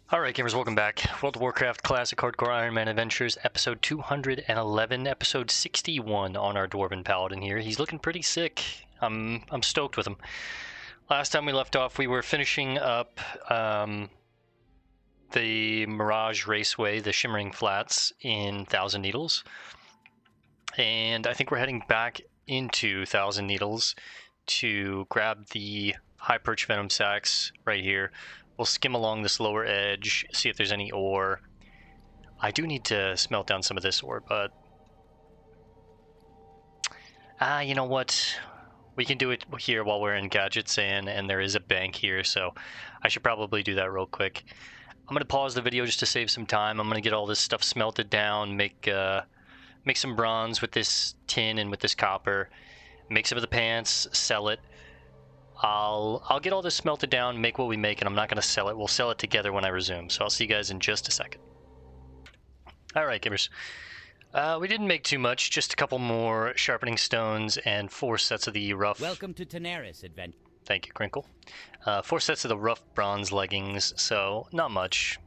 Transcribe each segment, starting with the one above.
Alright gamers, welcome back. World of Warcraft Classic Hardcore Ironman Adventures, episode 211, episode 61 on our Dwarven Paladin here. He's looking pretty sick. I'm stoked with him. Last time we left off, we were finishing up the Mirage Raceway, the Shimmering Flats in Thousand Needles. And I think we're heading back into Thousand Needles to grab the High Perch Venom Sacs right here. We'll skim along this lower edge, see if there's any ore. I do need to smelt down some of this ore, but... you know what? We can do it here while we're in Gadgets, and there is a bank here, so I should probably do that real quick. I'm going to pause the video just to save some time. I'm going to get all this stuff smelted down, make some bronze with this tin and with this copper, make some of the pants, sell it. I'll get all this smelted down, make what we make, and I'm not going to sell it. We'll sell it together when I resume, so I'll see you guys in just a second. Alright, gamers. We didn't make too much, just a couple more sharpening stones and 4 sets of the rough... Welcome to Tenaris Adventure. Thank you, Crinkle. 4 sets of the rough bronze leggings, so not much.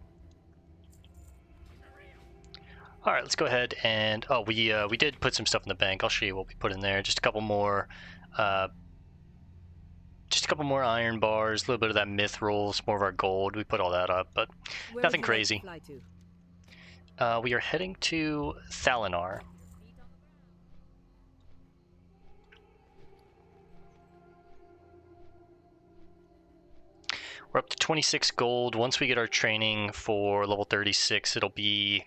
Alright, let's go ahead and... Oh, we did put some stuff in the bank. I'll show you what we put in there. Just a couple more iron bars, a little bit of that mithril, some more of our gold. We put all that up, but nothing crazy. We are heading to Thalinar. We're up to 26 gold. Once we get our training for level 36, it'll be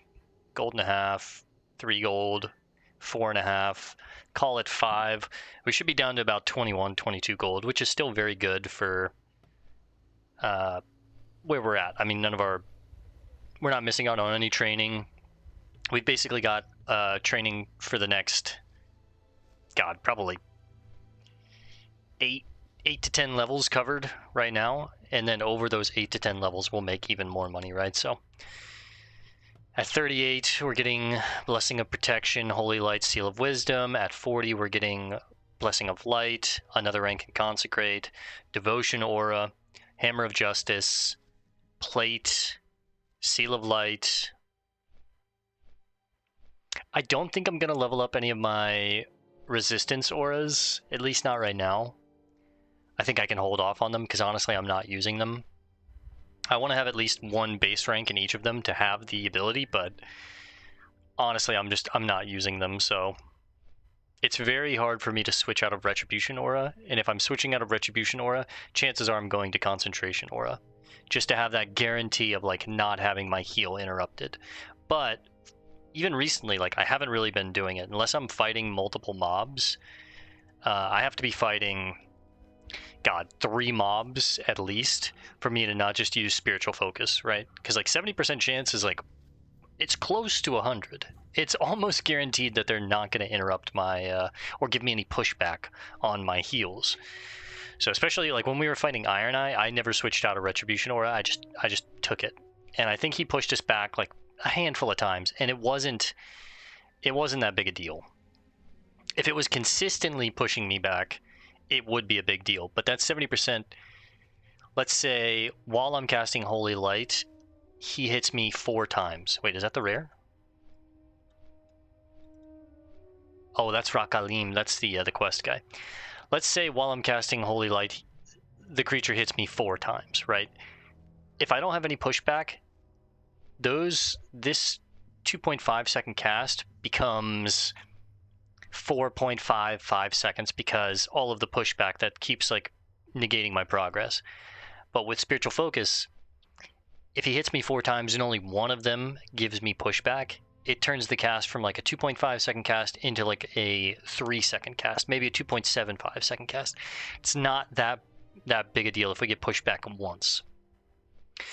gold and a half, 3 gold, 4.5, call it 5. We should be down to about 21, 22 gold, which is still very good for where we're at. I mean, we're not missing out on any training. We've basically got training for the next, probably 8 to 10 levels covered right now, and then over those 8 to 10 levels, we'll make even more money, right? So at 38, we're getting Blessing of Protection, Holy Light, Seal of Wisdom. At 40, we're getting Blessing of Light, another rank in Consecrate, Devotion Aura, Hammer of Justice, Plate, Seal of Light. I don't think I'm going to level up any of my Resistance Auras, at least not right now. I think I can hold off on them, because honestly, I'm not using them. I want to have at least 1 base rank in each of them to have the ability, but honestly, I'm not using them, so it's very hard for me to switch out of Retribution Aura, and if I'm switching out of Retribution Aura, chances are I'm going to Concentration Aura, just to have that guarantee of like not having my heal interrupted. But even recently, like, I haven't really been doing it unless I'm fighting multiple mobs. I have to be fighting 3 mobs at least for me to not just use Spiritual Focus, right? Because like 70% chance is like, it's close to 100. It's almost guaranteed that they're not going to interrupt my or give me any pushback on my heals. So especially like when we were fighting Iron Eye, I never switched out of Retribution Aura. I just took it, and I think he pushed us back like a handful of times, and it wasn't that big a deal. If it was consistently pushing me back, it would be a big deal. But that 70%, let's say while I'm casting Holy Light, he hits me 4 times. Wait, is that the rare? Oh, that's Rakalim. That's the quest guy. Let's say while I'm casting Holy Light, the creature hits me 4 times, right? If I don't have any pushback, this 2.5 second cast becomes 4.55 seconds, because all of the pushback that keeps like negating my progress. But with Spiritual Focus, if he hits me 4 times and only 1 of them gives me pushback, it turns the cast from like a 2.5 second cast into like a 3 second cast, maybe a 2.75 second cast. It's not that big a deal if we get pushback once.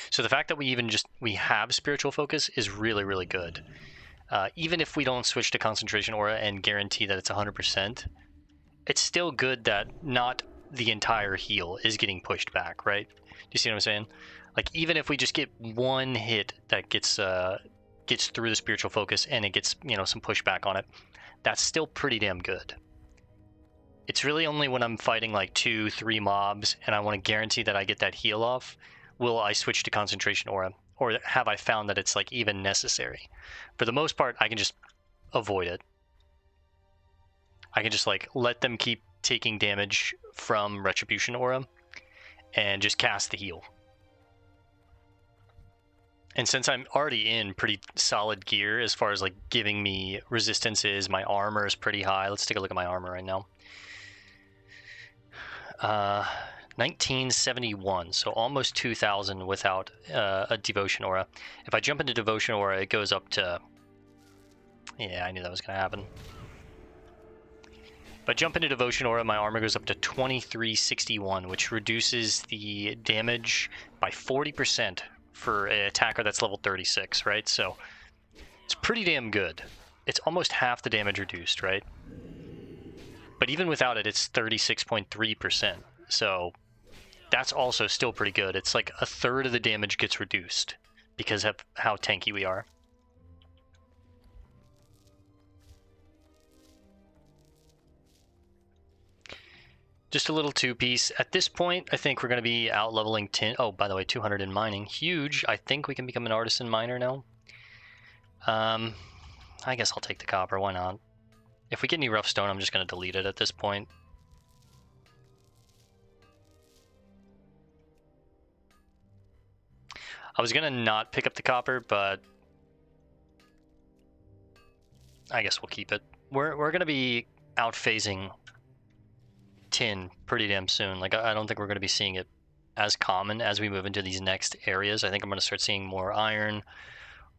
So the fact that we have Spiritual Focus is really, really good. Even if we don't switch to Concentration Aura and guarantee that it's 100%, it's still good that not the entire heal is getting pushed back, right? Do you see what I'm saying? Like, even if we just get 1 hit that gets through the Spiritual Focus and it gets, some pushback on it, that's still pretty damn good. It's really only when I'm fighting like 2-3 mobs and I want to guarantee that I get that heal off, will I switch to concentration aura, or have I found that it's like even necessary? For the most part, I can just avoid it. I can just like let them keep taking damage from retribution aura and just cast the heal. And since I'm already in pretty solid gear as far as like giving me resistances, my armor is pretty high. Let's take a look at my armor right now. 1971, so almost 2,000 without a devotion aura. If I jump into devotion aura, it goes up to... Yeah, I knew that was going to happen. If I jump into devotion aura, my armor goes up to 2361, which reduces the damage by 40% for an attacker that's level 36, right? So it's pretty damn good. It's almost half the damage reduced, right? But even without it, it's 36.3%. So that's also still pretty good. It's like a third of the damage gets reduced because of how tanky we are. Just a little two-piece. At this point, I think we're going to be out-leveling 10. Oh, by the way, 200 in mining. Huge. I think we can become an artisan miner now. I guess I'll take the copper. Why not? If we get any rough stone, I'm just going to delete it at this point. I was going to not pick up the copper, but I guess we'll keep it. We're going to be out-phasing tin pretty damn soon. Like, I don't think we're going to be seeing it as common as we move into these next areas. I think I'm going to start seeing more iron,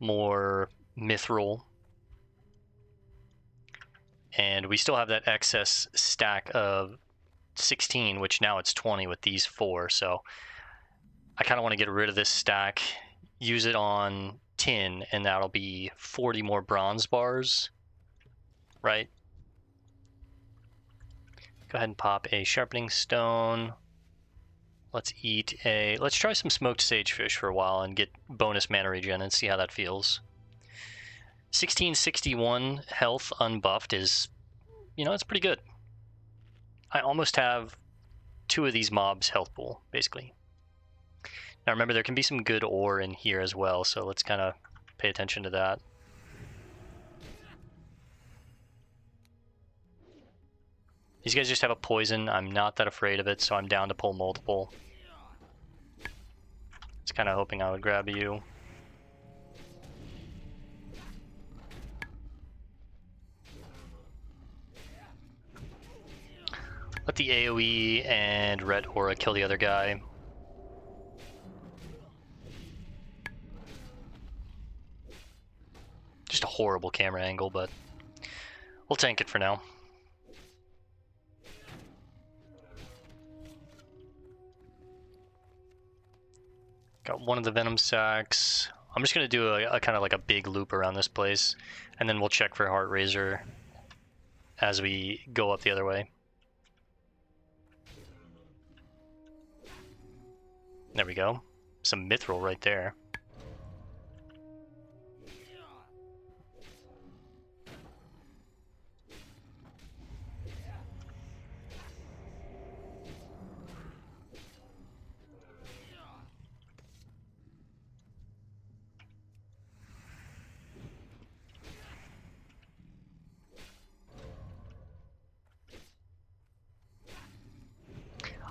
more mithril, and we still have that excess stack of 16, which now it's 20 with these 4. So I kind of want to get rid of this stack, use it on tin, and that'll be 40 more bronze bars, right? Go ahead and pop a sharpening stone. Let's try some smoked sagefish for a while and get bonus mana regen and see how that feels. 1661 health unbuffed is, you know, it's pretty good. I almost have 2 of these mobs health pool, basically. Now remember, there can be some good ore in here as well, so let's kind of pay attention to that. These guys just have a poison. I'm not that afraid of it, so I'm down to pull multiple. Just kind of hoping I would grab you. Let the AoE and red aura kill the other guy. Just a horrible camera angle, but we'll tank it for now. Got one of the venom sacks. I'm just going to do a kind of like a big loop around this place, and then we'll check for Heart Razor as we go up the other way. There we go. Some mithril right there.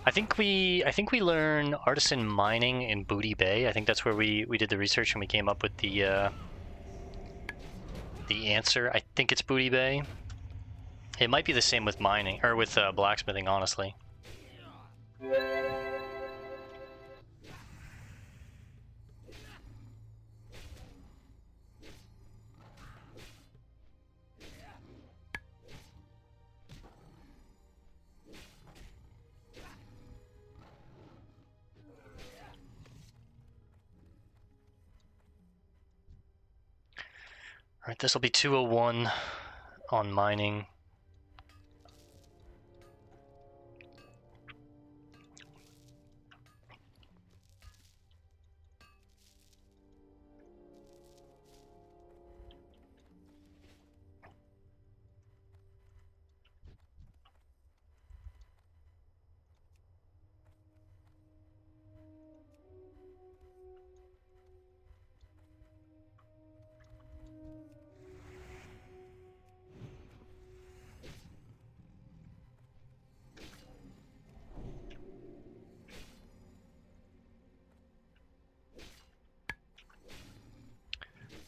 I think we learn artisan mining in Booty Bay. I think that's where we did the research and we came up with the answer. I think it's Booty Bay. It might be the same with mining or with blacksmithing, honestly. Alright, this will be 201 on mining.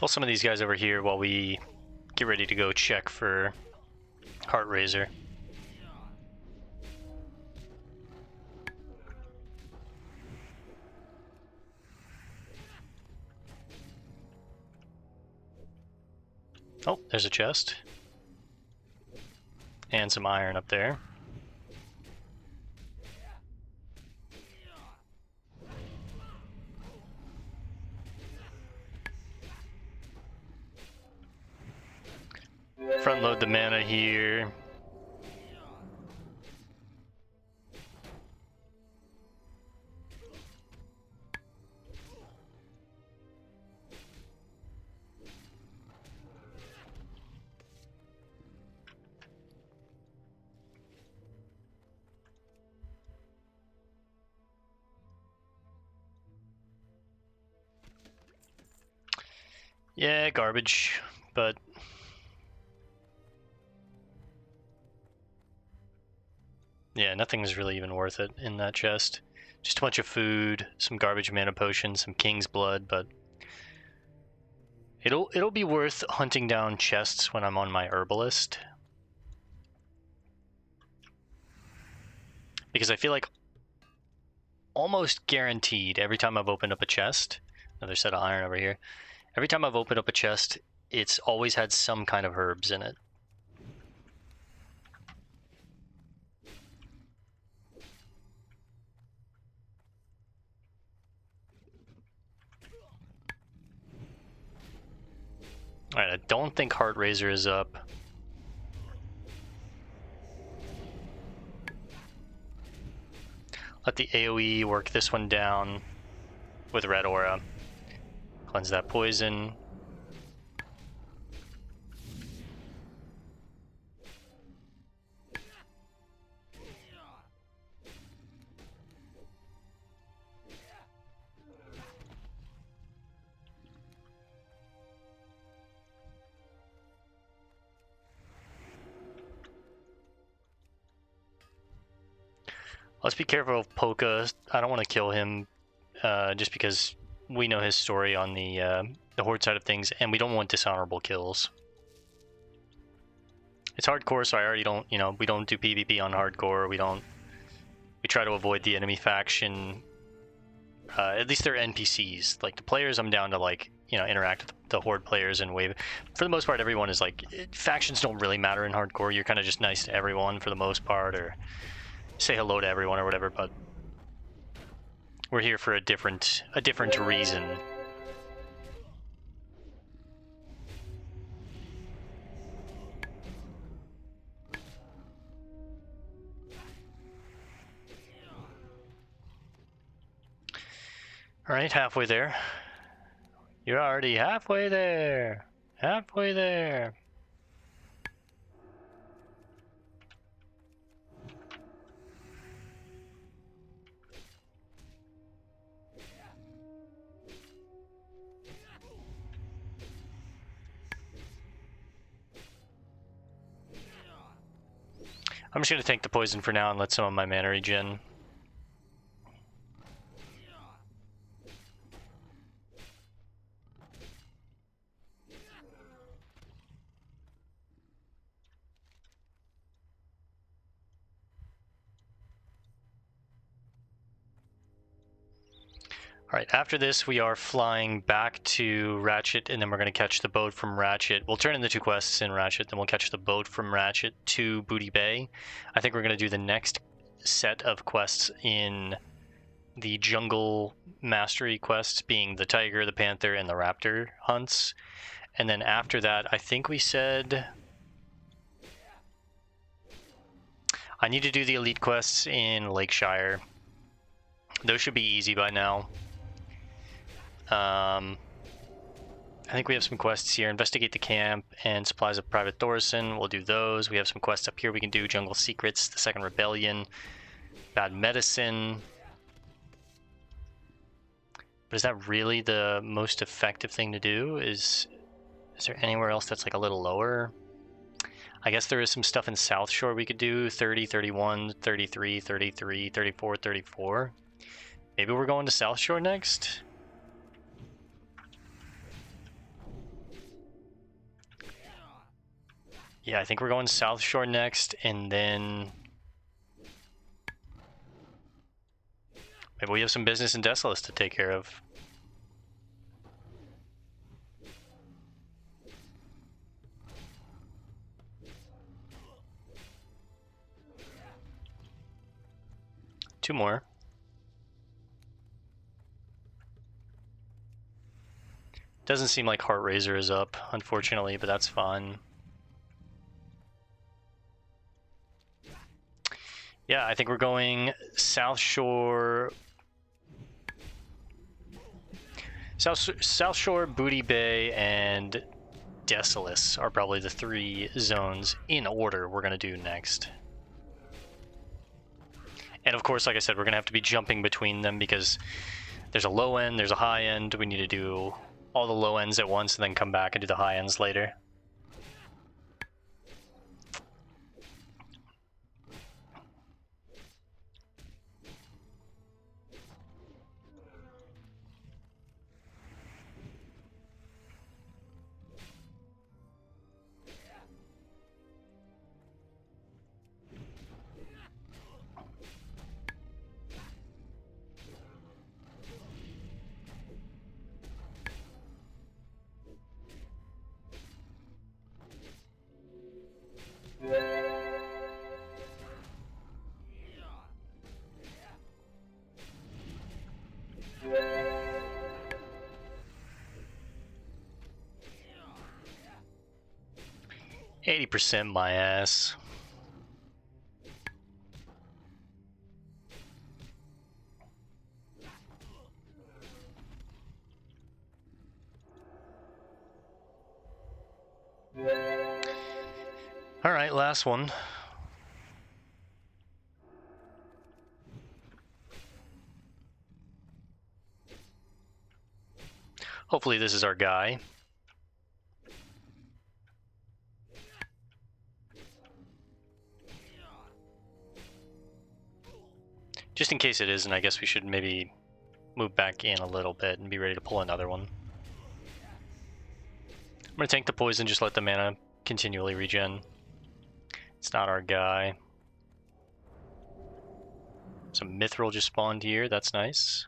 Pull some of these guys over here while we get ready to go check for Heart Razor. Oh, there's a chest. And some iron up there. Front load the mana here. Yeah, garbage, but yeah, nothing's really even worth it in that chest. Just a bunch of food, some garbage mana potions, some king's blood, but it'll be worth hunting down chests when I'm on my herbalist. Because I feel like almost guaranteed every time I've opened up a chest, another set of iron over here, every time I've opened up a chest, it's always had some kind of herbs in it. Alright, I don't think Heart Razor is up. Let the AoE work this one down with Red Aura. Cleanse that poison. Let's be careful of Polka. I don't want to kill him just because we know his story on the Horde side of things, and we don't want dishonorable kills. It's hardcore, so I already don't, we don't do PvP on hardcore. We try to avoid the enemy faction. At least they're NPCs. Like the players, I'm down to interact with the Horde players and wave. For the most part, everyone is factions don't really matter in hardcore. You're kind of just nice to everyone for the most part, or say hello to everyone or whatever, but we're here for a different reason. All right, halfway there. You're already halfway there. Halfway there. I'm just going to tank the poison for now and let some of my mana regen. Alright, after this we are flying back to Ratchet, and then we're going to catch the boat from Ratchet. We'll turn in the 2 quests in Ratchet, then we'll catch the boat from Ratchet to Booty Bay. I think we're going to do the next set of quests in the jungle mastery quests, being the tiger, the panther, and the raptor hunts. And then after that, I think we said I need to do the elite quests in Lakeshire. Those should be easy by now. I think we have some quests here. Investigate the camp and supplies of Private Thorson. We'll do those. We have some quests up here we can do. Jungle Secrets, the Second Rebellion, Bad Medicine. But is that really the most effective thing to do? Is there anywhere else that's a little lower? I guess there is some stuff in South Shore we could do. 30, 31, 33, 33, 34, 34. Maybe we're going to South Shore next? Yeah, I think we're going South Shore next, and then maybe we have some business in Desolus to take care of. Two more. Doesn't seem like Heart Razor is up, unfortunately, but that's fine. Yeah, I think we're going South Shore. South Shore, Booty Bay, and Desolus are probably the three zones in order we're going to do next. And of course, like I said, we're going to have to be jumping between them because there's a low end, there's a high end. We need to do all the low ends at once and then come back and do the high ends later. %, my ass. All right, last one. Hopefully this is our guy. Just in case it isn't, I guess we should maybe move back in a little bit and be ready to pull another one. I'm gonna tank the poison, just let the mana continually regen. It's not our guy. Some Mithril just spawned here, that's nice.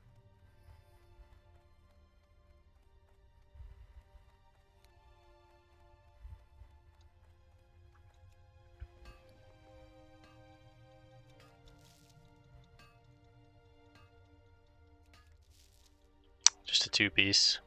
Just a 2-piece.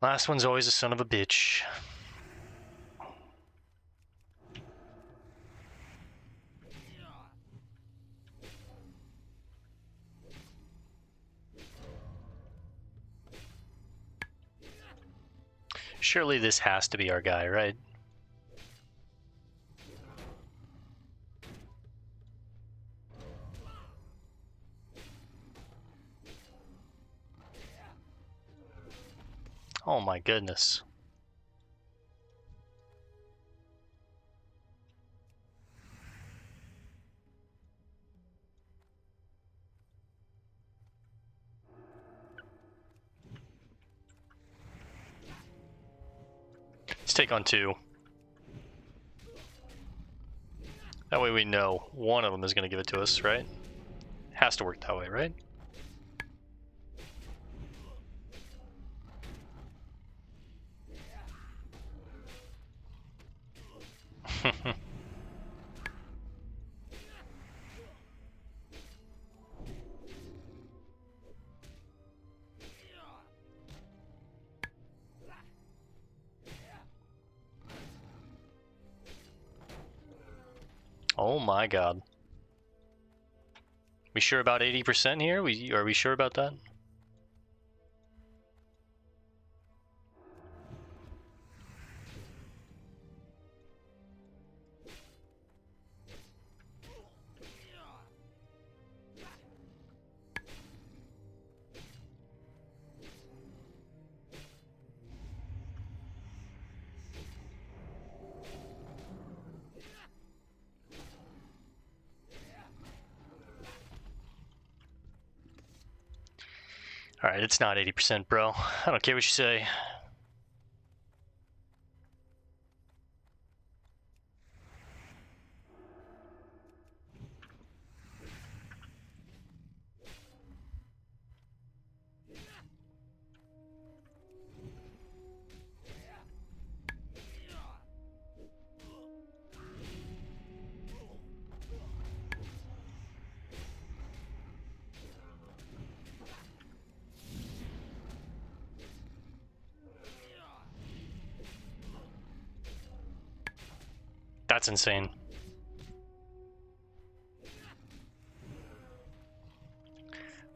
Last one's always a son of a bitch. Surely this has to be our guy, right? Oh my goodness. Let's take on 2. That way we know one of them is going to give it to us, right? Has to work that way, right? Oh my god. We sure about 80% here? Are we sure about that? Alright, it's not 80%, bro. I don't care what you say. That's insane.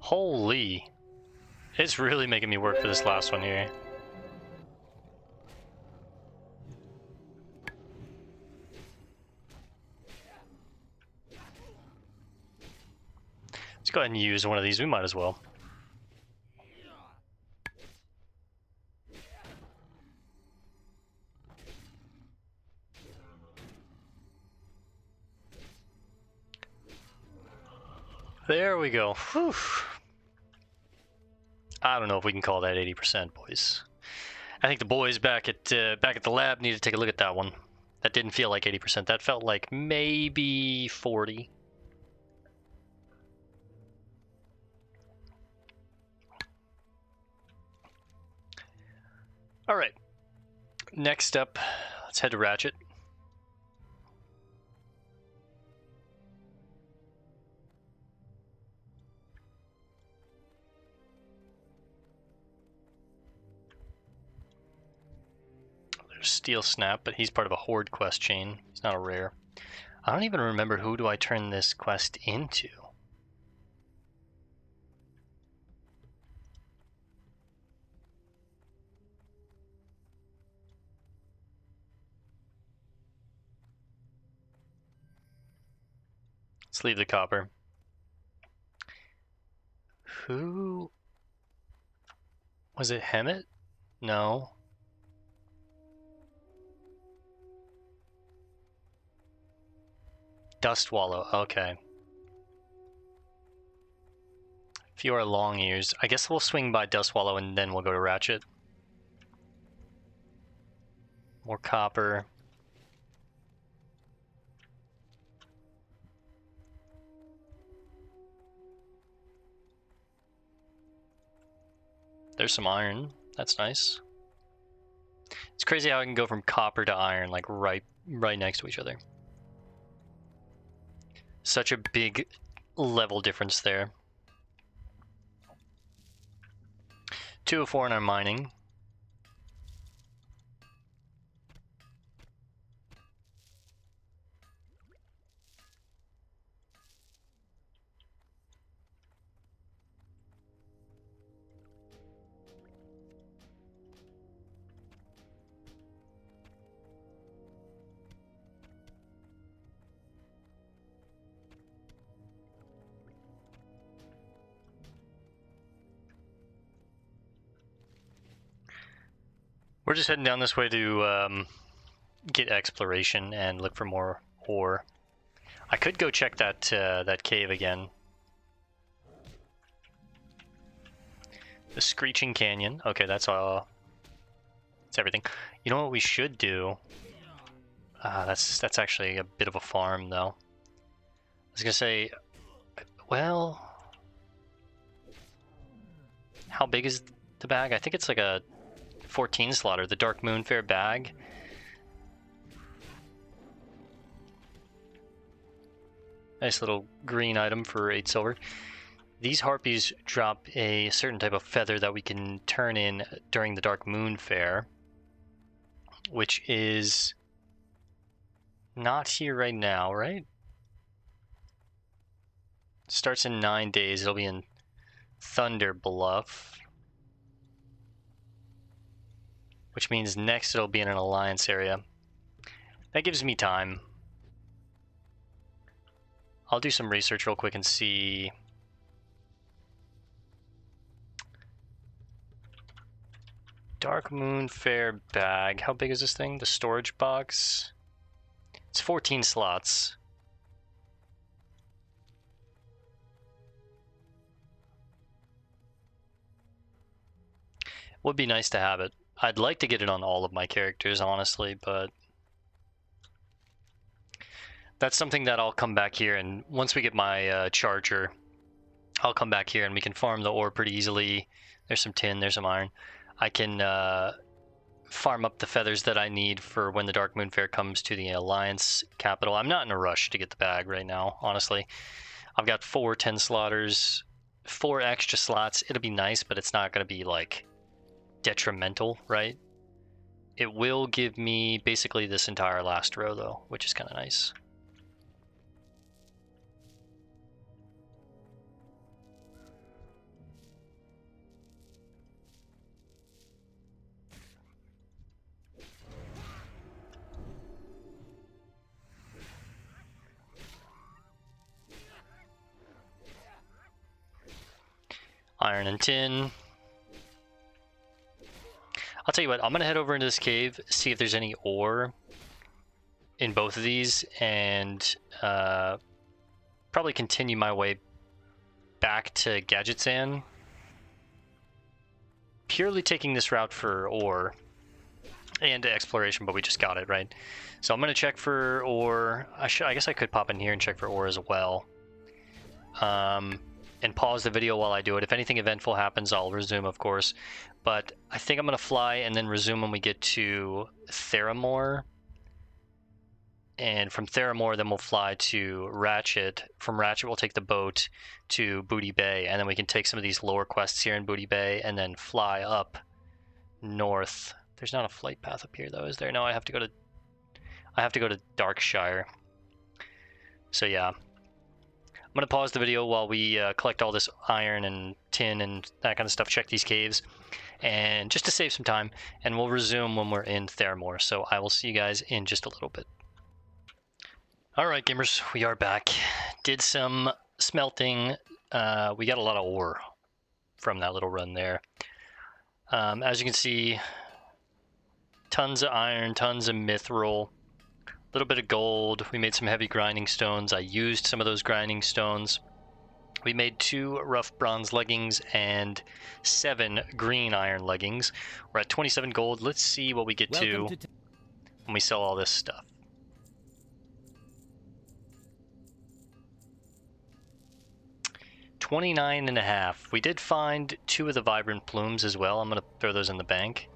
Holy. It's really making me work for this last one here. Let's go ahead and use one of these. We might as well. There we go. Whew. I don't know if we can call that 80%, boys. I think the boys back at the lab need to take a look at that one. That didn't feel like 80%. That felt like maybe 40. All right. Next up, let's head to Ratchet. There's Steel Snap, but he's part of a Horde quest chain. He's not a rare. I don't even remember who do I turn this quest into. Let's leave the copper. Who? Was it Hemet? No. Dustwallow, okay. Few are long ears. I guess we'll swing by Dustwallow and then we'll go to Ratchet. More copper. There's some iron. That's nice. It's crazy how I can go from copper to iron like right next to each other. Such a big level difference there. 204 in our mining. We're just heading down this way to get exploration and look for more ore. I could go check that that cave again. The Screeching Canyon. Okay, that's all. That's everything. You know what we should do? That's actually a bit of a farm, though. I was gonna say, well, how big is the bag? I think it's like a 14 slaughter, the Dark Moon Fair bag. Nice little green item for 8 silver. These harpies drop a certain type of feather that we can turn in during the Dark Moon Fair, which is not here right now, right? Starts in 9 days. It'll be in Thunder Bluff, which means next it'll be in an alliance area. That gives me time. I'll do some research real quick and see. Dark Moon Fair bag. How big is this thing? The storage box? It's 14 slots. Would be nice to have it. I'd like to get it on all of my characters, honestly, but that's something that I'll come back here, and once we get my charger, I'll come back here and we can farm the ore pretty easily. There's some tin, there's some iron. I can farm up the feathers that I need for when the Dark Moon Fair comes to the Alliance capital. I'm not in a rush to get the bag right now, honestly. I've got 4 10 slaughters, 4 extra slots. It'll be nice, but it's not going to be like detrimental, right? It will give me basically this entire last row though, which is kind of nice. Iron and tin. I'll tell you what, I'm going to head over into this cave, see if there's any ore in both of these, and probably continue my way back to Gadgetzan. Purely taking this route for ore and exploration, but we just got it, right? So I'm going to check for ore. I guess I could pop in here and check for ore as well. And pause the video while I do it. If anything eventful happens, I'll resume, of course. But I think I'm going to fly and then resume when we get to Theramore. And from Theramore, then we'll fly to Ratchet. From Ratchet, we'll take the boat to Booty Bay. And then we can take some of these lower quests here in Booty Bay and then fly up north. There's not a flight path up here, though, is there? No, I have to go to Darkshire. So, yeah. I'm going to pause the video while we collect all this iron and tin and that kind of stuff, check these caves, and just to save some time, and we'll resume when we're in Theramore. So I will see you guys in just a little bit. Alright gamers, we are back. Did some smelting. We got a lot of ore from that little run there. As you can see, tons of iron, tons of mithril. A little bit of gold. We made some heavy grinding stones. I used some of those grinding stones. We made 2 rough bronze leggings and 7 green iron leggings. We're at 27 gold. Let's see what we get to when we sell all this stuff. $29.5. We did find 2 of the vibrant plumes as well. I'm going to throw those in the bank.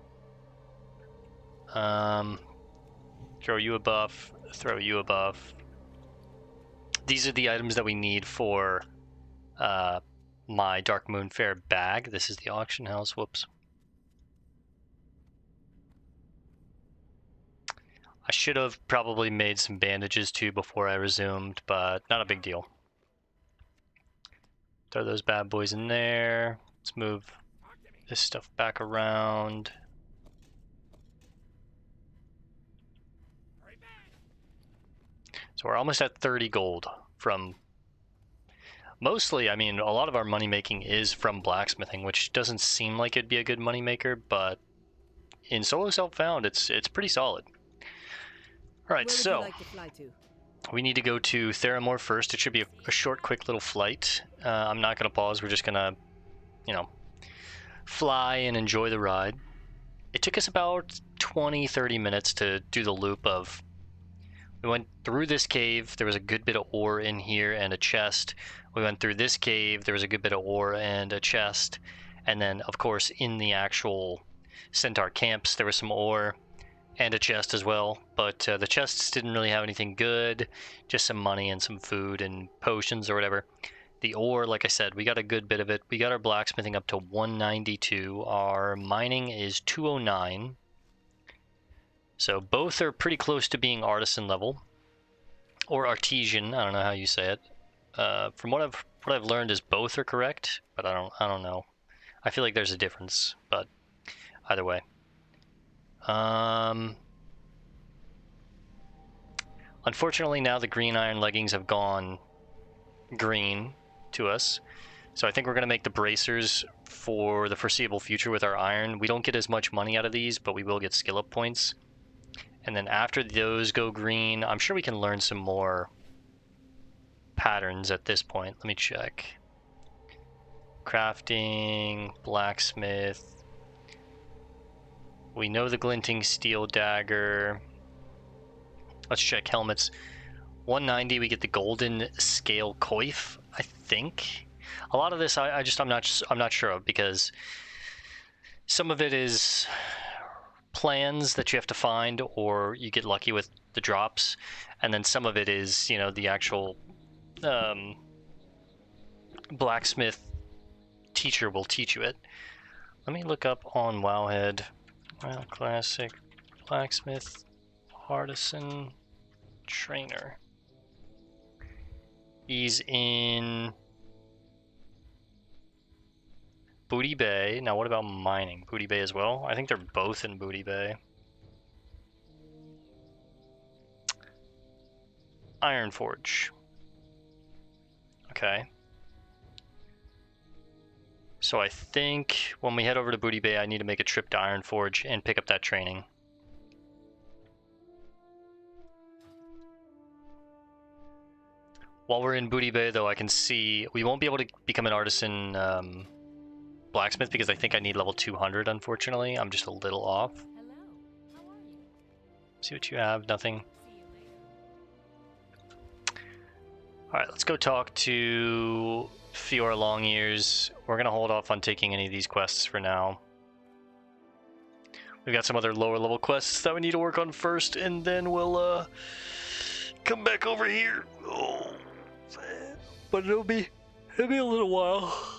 Throw you a buff, throw you a buff. These are the items that we need for my Dark Moon Fair bag. This is the auction house, whoops. I should have probably made some bandages too before I resumed, but not a big deal. Throw those bad boys in there. Let's move this stuff back around. So we're almost at 30 gold from mostly, I mean, a lot of our money making is from blacksmithing, which doesn't seem like it'd be a good money maker, but in solo self-found, it's pretty solid. All right, so we need to go to Theramore first. It should be a short, quick little flight. I'm not going to pause. We're just going to, you know, fly and enjoy the ride. It took us about 20-30 minutes to do the loop of. We went through this cave, there was a good bit of ore in here and a chest. We went through this cave, there was a good bit of ore and a chest. And then, of course, in the actual Centaur camps, there was some ore and a chest as well. But the chests didn't really have anything good, just some money and some food and potions or whatever. The ore, like I said, we got a good bit of it. We got our blacksmithing up to 192. Our mining is 209. So both are pretty close to being artisan level, or artesian. I don't know how you say it. From what I've learned is both are correct, but I don't know. I feel like there's a difference, but either way. Unfortunately, now the green iron leggings have gone green to us, so I think we're gonna make the bracers for the foreseeable future with our iron. We don't get as much money out of these, but we will get skill up points. And then after those go green, I'm sure we can learn some more patterns at this point. Let me check. Crafting, blacksmith. We know the glinting steel dagger. Let's check helmets. 190, we get the golden scale coif, I think. A lot of this I'm not sure of, because some of it is plans that you have to find, or you get lucky with the drops, and then some of it is, you know, the actual blacksmith teacher will teach you it. Let me look up on Wowhead. Well, classic blacksmith artisan trainer. He's in Booty Bay. Now, what about mining? Booty Bay as well? I think they're both in Booty Bay. Iron Forge. Okay. So I think when we head over to Booty Bay, I need to make a trip to Iron Forge and pick up that training. While we're in Booty Bay, though, I can see we won't be able to become an artisan blacksmith because I think I need level 200, unfortunately. I'm just a little off. Hello. How are you? See what you have. Nothing. See you later. Alright, let's go talk to Fiora Longears. We're going to hold off on taking any of these quests for now. We've got some other lower level quests that we need to work on first, and then we'll come back over here. Oh, but it'll be a little while. Hello.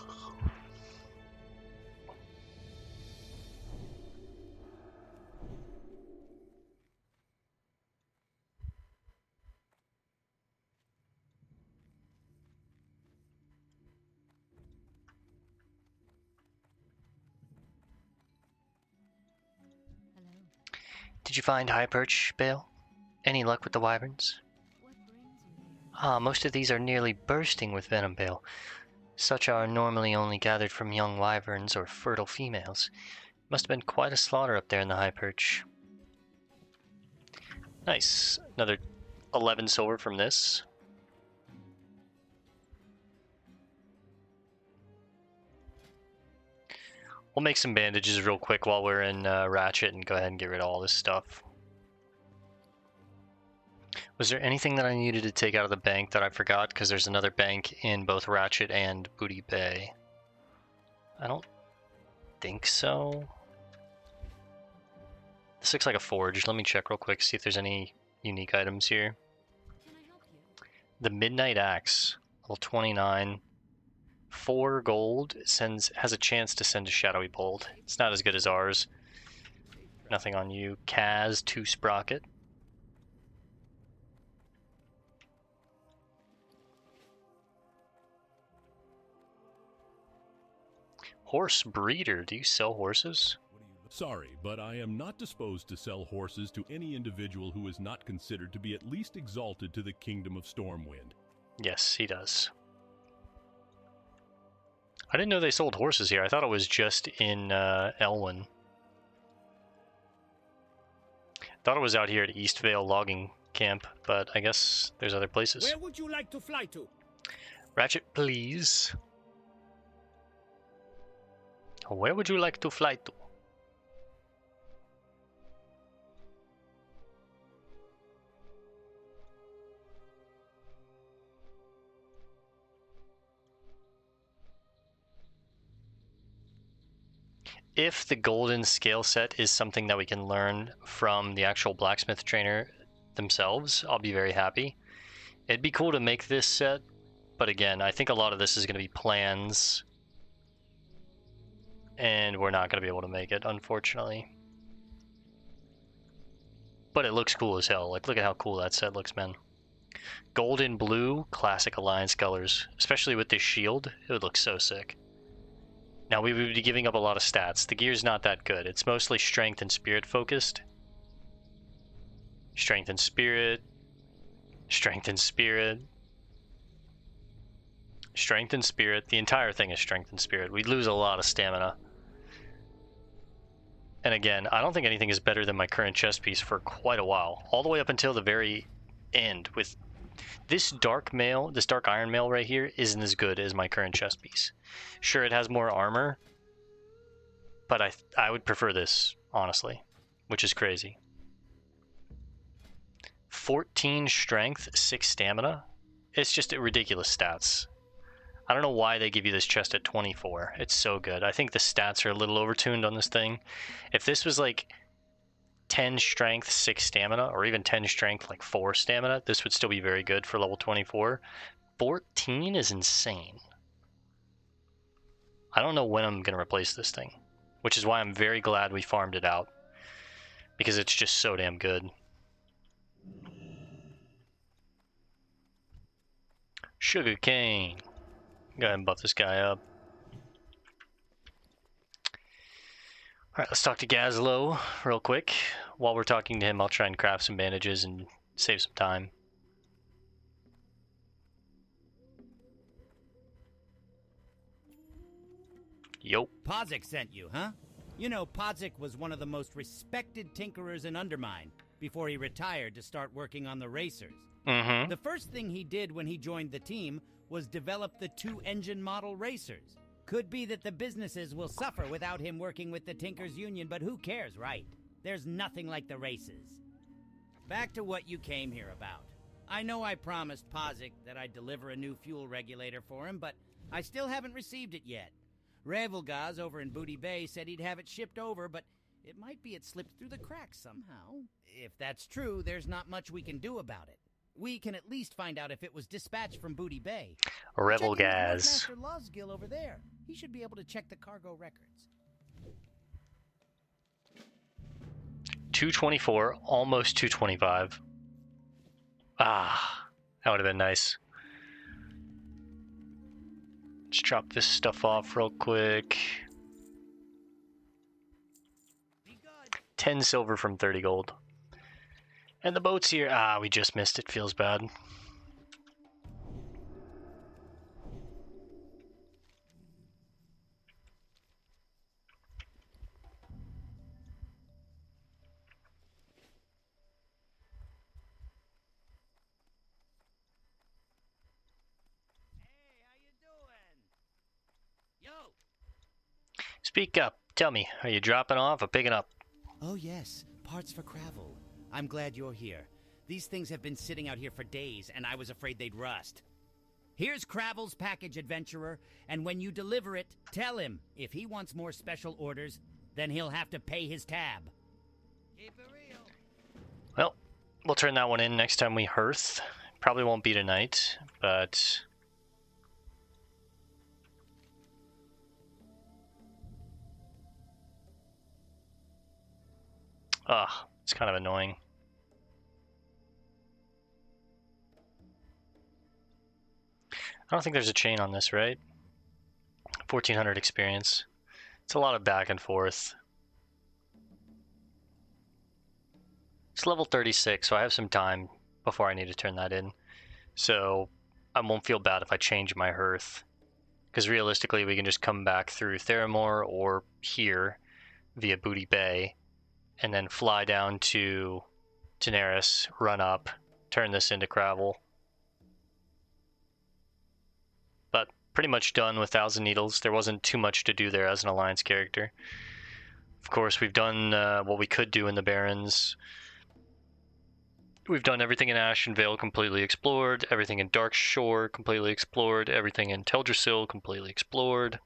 Did you find High Perch, Bale? Any luck with the wyverns? What brings you here? Ah, most of these are nearly bursting with venom, Bale. Such are normally only gathered from young wyverns or fertile females. Must have been quite a slaughter up there in the High Perch. Nice. Another 11 silver from this. We'll make some bandages real quick while we're in Ratchet and go ahead and get rid of all this stuff. Was there anything that I needed to take out of the bank that I forgot? Because there's another bank in both Ratchet and Booty Bay. I don't think so. This looks like a forge. Let me check real quick, see if there's any unique items here. Can I help you? The Midnight Axe, level 29. 4 gold, has a chance to send a shadowy bolt. It's not as good as ours. Nothing on you. Kaz, 2 sprocket. Horse breeder, do you sell horses? Sorry, but I am not disposed to sell horses to any individual who is not considered to be at least exalted to the kingdom of Stormwind. Yes, he does. I didn't know they sold horses here. I thought it was just in Elwyn. Thought it was out here at Eastvale logging camp, but I guess there's other places. Where would you like to fly to? Ratchet, please. Where would you like to fly to? If the golden scale set is something that we can learn from the actual blacksmith trainer themselves, I'll be very happy. It'd be cool to make this set, but again, I think a lot of this is going to be plans, and we're not going to be able to make it, unfortunately. But it looks cool as hell. Like, look at how cool that set looks, man. Golden blue, classic Alliance colors. Especially with this shield, it would look so sick. Now, we would be giving up a lot of stats. The gear's not that good. It's mostly strength and spirit focused. Strength and spirit. Strength and spirit. Strength and spirit. The entire thing is strength and spirit. We'd lose a lot of stamina. And again, I don't think anything is better than my current chest piece for quite a while. All the way up until the very end. With this dark mail, this dark iron mail right here isn't as good as my current chest piece. Sure, it has more armor, But I would prefer this, honestly, which is crazy. 14 strength, 6 stamina. It's just ridiculous stats. I don't know why they give you this chest at 24. It's so good. I think the stats are a little overtuned on this thing. If this was like 10 strength, 6 stamina, or even 10 strength, like 4 stamina, this would still be very good for level 24. 14 is insane. I don't know when I'm going to replace this thing, which is why I'm very glad we farmed it out, because it's just so damn good. Sugar cane. Go ahead and buff this guy up. Alright, let's talk to Gazlo real quick. While we're talking to him, I'll try and craft some bandages and save some time. Yo. Podzik sent you, huh? You know, Podzik was one of the most respected tinkerers in Undermine before he retired to start working on the racers. Mm-hmm. The first thing he did when he joined the team was develop the 2-engine model racers. Could be that the businesses will suffer without him working with the Tinkers Union, but who cares, right? There's nothing like the races. Back to what you came here about. I know I promised Podzik that I'd deliver a new fuel regulator for him, but I still haven't received it yet. Revelgaz over in Booty Bay said he'd have it shipped over, but it might be it slipped through the cracks somehow. If that's true, there's not much we can do about it. We can at least find out if it was dispatched from Booty Bay. Revelgaz. Master Lozgill over there. He should be able to check the cargo records. 224, almost 225. Ah, that would have been nice. Let's drop this stuff off real quick. 10 silver from 30 gold. And the boat's here. Ah, we just missed it. Feels bad. Speak up. Tell me, are you dropping off or picking up? Oh yes, parts for Cravel. I'm glad you're here. These things have been sitting out here for days, and I was afraid they'd rust. Here's Cravel's package, adventurer, and when you deliver it, tell him if he wants more special orders, then he'll have to pay his tab. Keep it real. Well, we'll turn that one in next time we hearth. Probably won't be tonight, but... ah, it's kind of annoying. I don't think there's a chain on this, right? 1400 experience. It's a lot of back and forth. It's level 36, so I have some time before I need to turn that in. So I won't feel bad if I change my hearth. Because realistically, we can just come back through Theramore or here via Booty Bay, and then fly down to Daenerys, run up, turn this into Cravel. But pretty much done with Thousand Needles. There wasn't too much to do there as an Alliance character. Of course, we've done what we could do in the Barrens. We've done everything in Ashen Vale completely explored, everything in Dark Shore completely explored, everything in Teldrassil completely explored.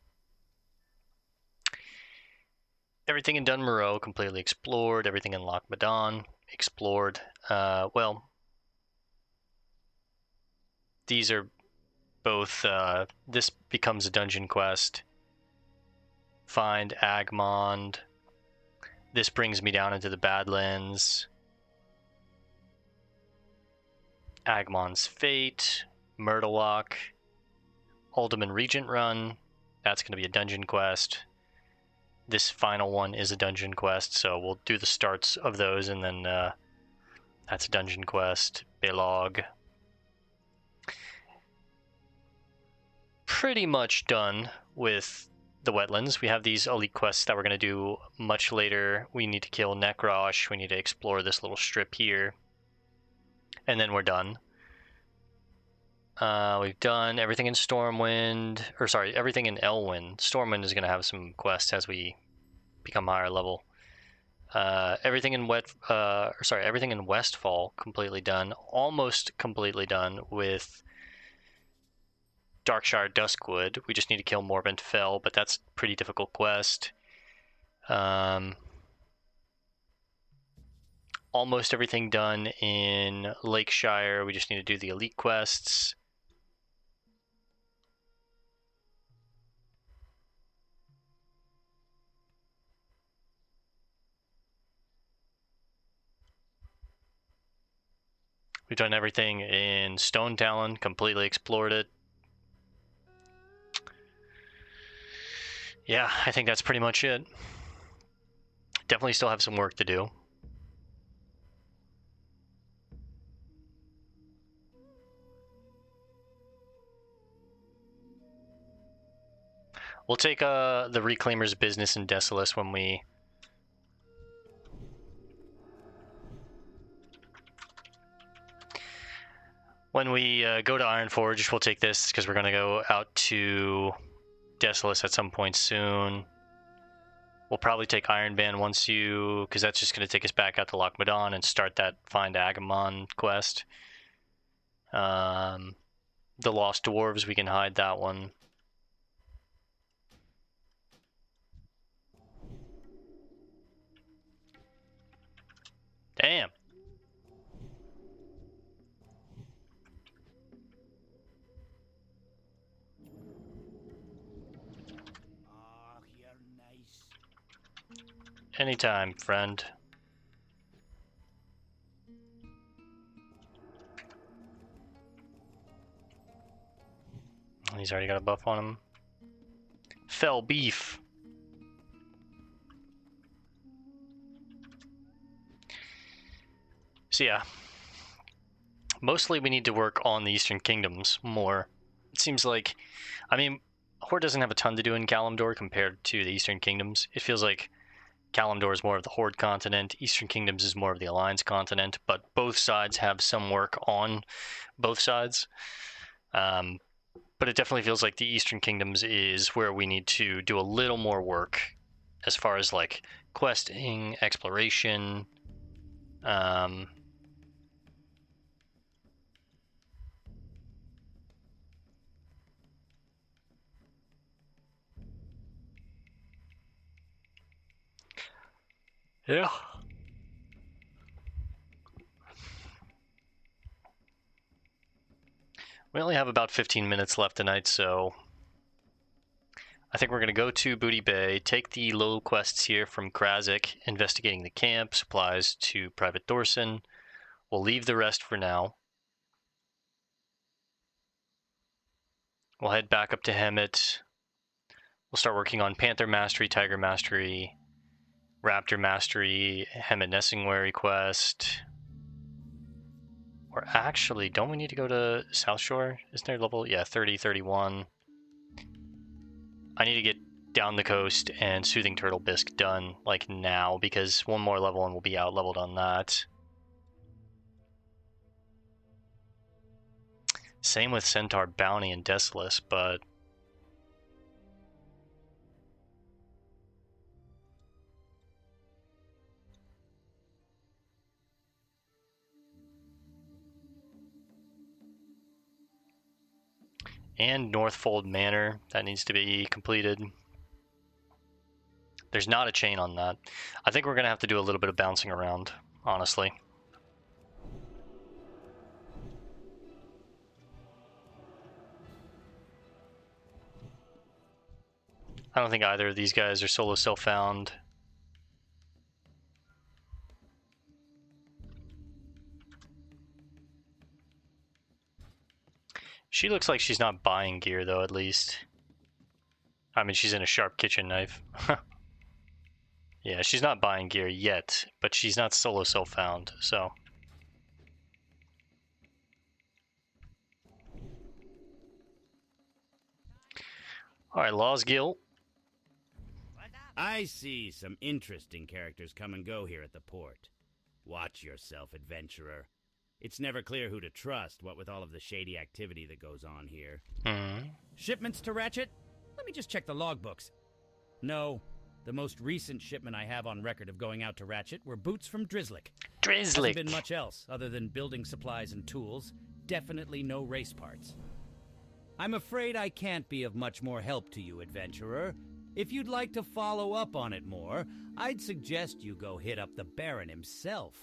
Everything in Dunmoreau completely explored, everything in Loch Madon explored. Well, these are both, this becomes a dungeon quest. Find Agmond. This brings me down into the Badlands. Agmond's Fate, Myrtlelock, Alderman Regent Run. That's going to be a dungeon quest. This final one is a dungeon quest, so we'll do the starts of those, and then that's a dungeon quest. Belog. Pretty much done with the wetlands. We have these elite quests that we're going to do much later. We need to kill Nekrosh. We need to explore this little strip here. And then we're done. We've done everything in Stormwind, or sorry, everything in Elwyn. Stormwind is going to have some quests as we become higher level. Everything in everything in Westfall completely done. Almost completely done with Darkshire Duskwood. We just need to kill Morvant Fell, but that's a pretty difficult quest. Almost everything done in Lakeshire. We just need to do the elite quests. We've done everything in Stone Talon, completely explored it. Yeah, I think that's pretty much it. Definitely still have some work to do. We'll take the Reclaimer's business in Desolace when we... go to Ironforge. We'll take this because we're going to go out to Desolace at some point soon. We'll probably take Ironman once because that's just going to take us back out to Loch Modan and start that Find Agamon quest. The Lost Dwarves, we can hide that one. Damn. Oh, you're nice. Anytime, friend. He's already got a buff on him. Fell beef. So yeah, mostly we need to work on the Eastern Kingdoms more. It seems like, I mean, Horde doesn't have a ton to do in Kalimdor compared to the Eastern Kingdoms. It feels like Kalimdor is more of the Horde continent, Eastern Kingdoms is more of the Alliance continent, but both sides have some work on both sides. But it definitely feels like the Eastern Kingdoms is where we need to do a little more work as far as like questing, exploration. Yeah. We only have about 15 minutes left tonight, so I think we're going to go to Booty Bay, take the little quests here from Krazik, investigating the camp, supplies to Private Dorson. We'll leave the rest for now. We'll head back up to Hemet. We'll start working on Panther Mastery, Tiger Mastery, Raptor Mastery, Hemet Nessingwary quest. Or actually, don't we need to go to South Shore? Isn't there level? Yeah, 30, 31. I need to get down the coast and Soothing Turtle Bisque done, like, now, because one more level and we'll be out-leveled on that. Same with Centaur Bounty and Desolace, but... And Northfold Manor, that needs to be completed. There's not a chain on that. I think we're going to have to do a little bit of bouncing around, honestly. I don't think either of these guys are solo self-found. She looks like she's not buying gear, though, at least. I mean, she's in a sharp kitchen knife. Yeah, she's not buying gear yet, but she's not solo self-found, so... Alright, Law's Guild. I see some interesting characters come and go here at the port. Watch yourself, adventurer. It's never clear who to trust, what with all of the shady activity that goes on here. Mm-hmm. Shipments to Ratchet? Let me just check the logbooks. No, The most recent shipment I have on record of going out to Ratchet were boots from Drizzlick. Drizzlick. Hasn't been much else other than building supplies and tools. Definitely no race parts. I'm afraid I can't be of much more help to you, adventurer. If you'd like to follow up on it more, I'd suggest you go hit up the Baron himself.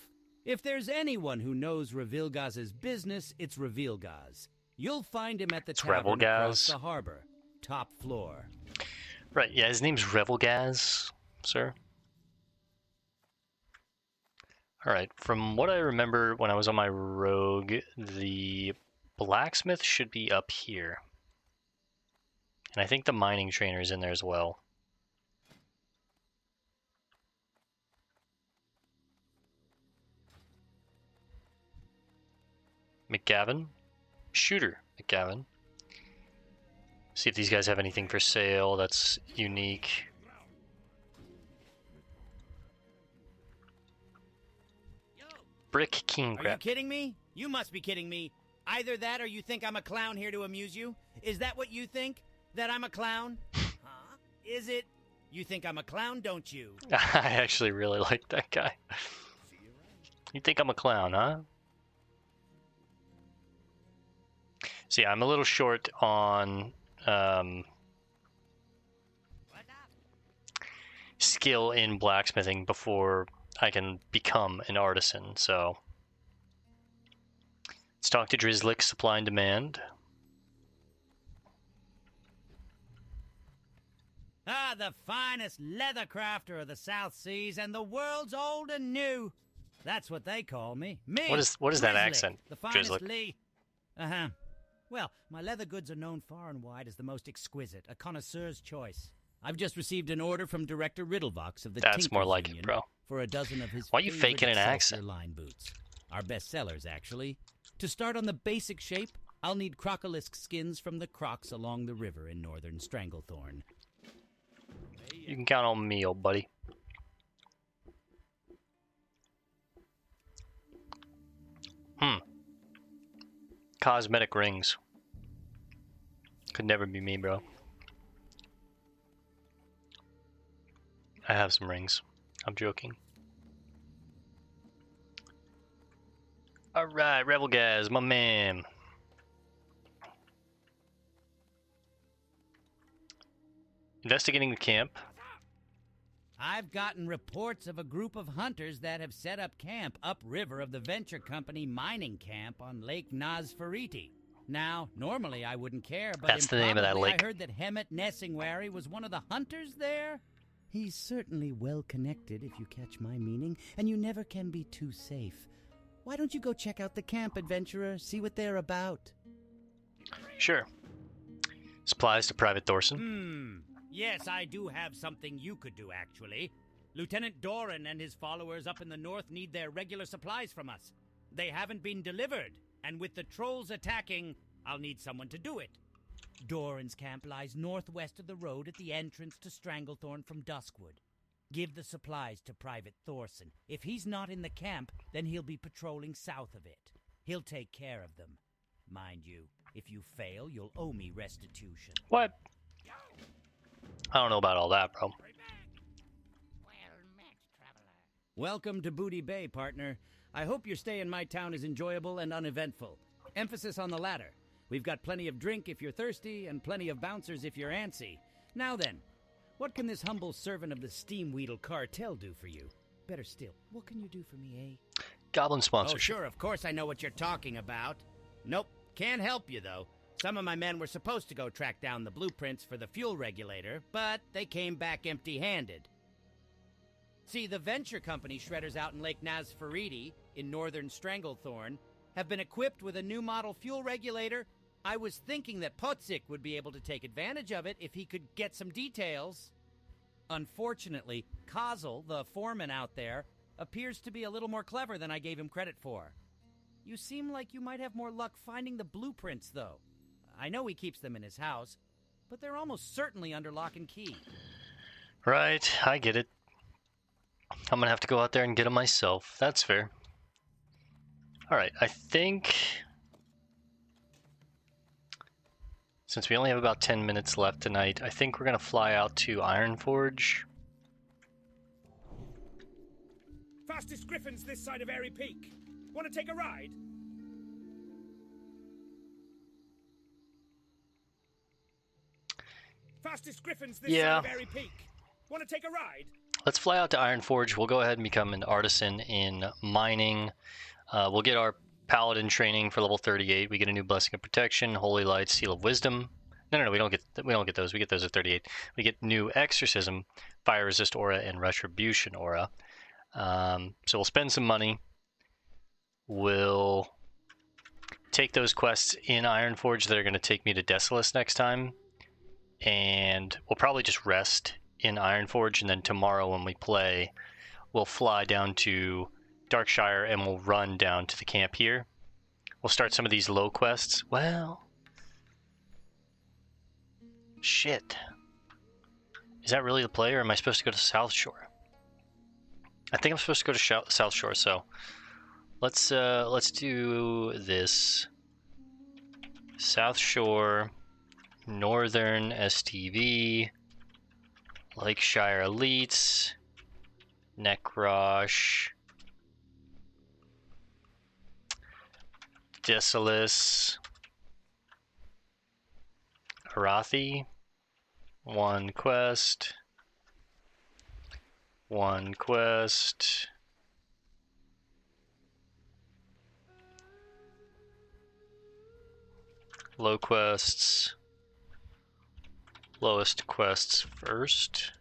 If there's anyone who knows Revilgaz's business, it's Revilgaz. You'll find him at the tavern across the harbor, top floor. Right, yeah, his name's Revilgaz, sir. Alright, from what I remember when I was on my rogue, the blacksmith should be up here. And I think the mining trainer is in there as well. McGavin? Shooter McGavin. See if these guys have anything for sale that's unique. Brick King Are you kidding me? You must be kidding me. Either that or you think I'm a clown here to amuse you? Is that what you think? That I'm a clown? Huh? Is it? You think I'm a clown, don't you? I actually really like that guy. You think I'm a clown, huh? See, I'm a little short on skill in blacksmithing before I can become an artisan, so let's talk to Drizzlick, supply and demand. Ah, the finest leather crafter of the South Seas and the world's old and new. That's what they call me. Me. What is that Drizzlick, accent, The finest Drizzlick? Lee. Uh-huh. Well, my leather goods are known far and wide as the most exquisite, a connoisseur's choice. I've just received an order from Director Riddlevox of the That's Tinkers more like Union it, bro. for a dozen of his Why you favorite faking an Excelsior accent? line boots. Our best sellers, actually. To start on the basic shape, I'll need crocolisk skins from the crocs along the river in northern Stranglethorn. You can count on me, old buddy. Cosmetic rings. Could never be me, bro. I have some rings. I'm joking. Alright, Revilgaz, my man. Investigating the camp. I've gotten reports of a group of hunters that have set up camp upriver of the Venture Company mining camp on Lake Nazfariti. Now, normally I wouldn't care, but That's the name of that improbably lake. I heard that Hemet Nessingwary was one of the hunters there. He's certainly well connected, if you catch my meaning, and you never can be too safe. Why don't you go check out the camp, adventurer, see what they're about? Sure. Supplies to Private Thorson. Yes, I do have something you could do, actually. Lieutenant Doran and his followers up in the north need their regular supplies from us. They haven't been delivered, and with the trolls attacking, I'll need someone to do it. Doran's camp lies northwest of the road at the entrance to Stranglethorn from Duskwood. Give the supplies to Private Thorson. If he's not in the camp, then he'll be patrolling south of it. He'll take care of them. Mind you, if you fail, you'll owe me restitution. What? I don't know about all that, bro. Welcome to Booty Bay, partner. I hope your stay in my town is enjoyable and uneventful. Emphasis on the latter. We've got plenty of drink if you're thirsty, and plenty of bouncers if you're antsy. Now then, what can this humble servant of the Steamweedle cartel do for you? Better still, what can you do for me, eh? Goblin Oh, sponsorship. sure, of course I know what you're talking about. Nope, can't help you, though. Some of my men were supposed to go track down the blueprints for the fuel regulator, but they came back empty-handed. See, the Venture Company shredders out in Lake Nazfariti, in northern Stranglethorn, have been equipped with a new model fuel regulator. I was thinking that Potzik would be able to take advantage of it if he could get some details. Unfortunately, Kozel, the foreman out there, appears to be a little more clever than I gave him credit for. You seem like you might have more luck finding the blueprints, though. I know he keeps them in his house, but they're almost certainly under lock and key. Right, I get it. I'm gonna have to go out there and get them myself. That's fair. Alright, I think... since we only have about 10 minutes left tonight, I think we're gonna fly out to Ironforge Fastest griffins this side of Airy Peak. Want to take a ride? Fastest griffins this Yeah. side of Airy Peak. Want to take a ride? Let's fly out to Ironforge. We'll go ahead and become an artisan in mining. We'll get our Paladin training for level 38. We get a new Blessing of Protection, Holy Light, Seal of Wisdom. No, we don't get those. We get those at 38. We get new Exorcism, Fire Resist Aura, and Retribution Aura. So we'll spend some money. We'll take those quests in Ironforge that are going to take me to Desolace next time. And we'll probably just rest in Ironforge, and then tomorrow when we play, we'll fly down to Darkshire and we'll run down to the camp here. We'll start some of these low quests. Well, shit. Is that really the play, or am I supposed to go to South Shore? I think I'm supposed to go to South Shore, so let's do this. South Shore, Northern STV, Lakeshire Elites, Necrosh, Desolace, Arathi, one quest, low quests, lowest quests first,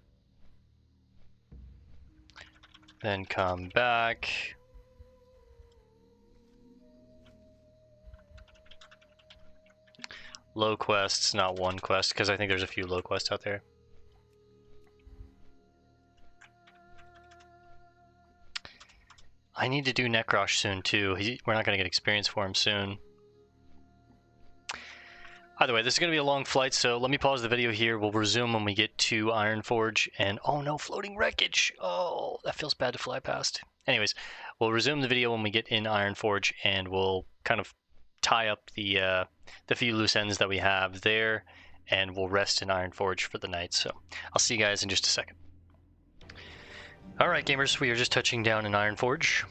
then come back. Low quests, not one quest, because I think there's a few low quests out there. I need to do Necrosh soon too. We're not going to get experience for him soon. Either way, this is going to be a long flight, so let me pause the video here. We'll resume when we get to Ironforge. And oh no, floating wreckage! Oh, that feels bad to fly past. Anyways, we'll resume the video when we get in Ironforge, and we'll kind of tie up the few loose ends that we have there, and we'll rest in Ironforge for the night. So I'll see you guys in just a second. Alright gamers, we are just touching down in Ironforge.